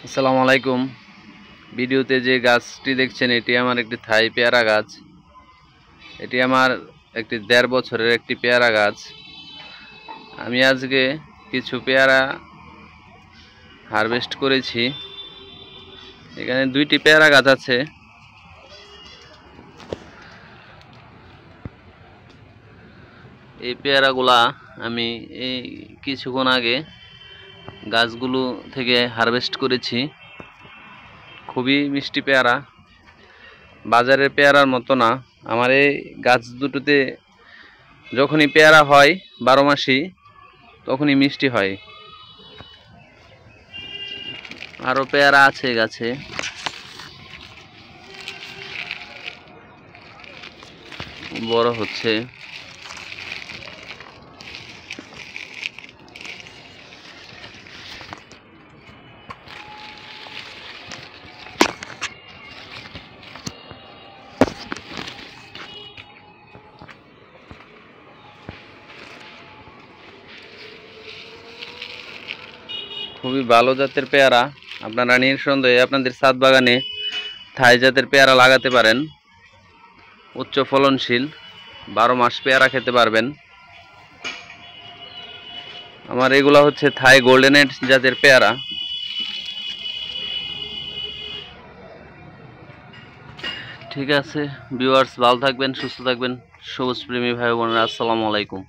আসসালামু আলাইকুম। ভিডিওতে যে গাছটি দেখছেন এটি আমার একটি থাই পেয়ারা গাছ। এটি আমার একটি ১.৫ বছরের একটি পেয়ারা গাছ। আমি আজকে কিছু পেয়ারা হারভেস্ট করেছি। এখানে ২টি পেয়ারা গাছ আছে। এই পেয়ারাগুলা আমি এই কিছুক্ষণ আগে গাছগুলো থেকে হারভেস্ট করেছি। খুবই মিষ্টি পেয়ারা, বাজারের পেয়ারার মতো না। আমার এই গাছ দুটোতে যখনই পেয়ারা হয় ১২ মাসই তখনই মিষ্টি হয়। আরও পেয়ারা আছে গাছে। বড় হচ্ছে। খুবই ভালো জাতের পেয়ারা। আপনারা নিঃসন্দেহে আপনাদের ছাদ বাগানে থাই জাতের পেয়ারা লাগাতে পারেন। উচ্চ ফলনশীল, ১২ মাস পেয়ারা খেতে পারবেন। আমার এগুলা হচ্ছে থাই গোল্ডেন এড জাতের পেয়ারা। ঠিক আছে ভিউয়ার্স, ভালো থাকবেন, সুস্থ থাকবেন। সবুজ প্রেমী ভাই বোনেরা, আসসালামু আলাইকুম।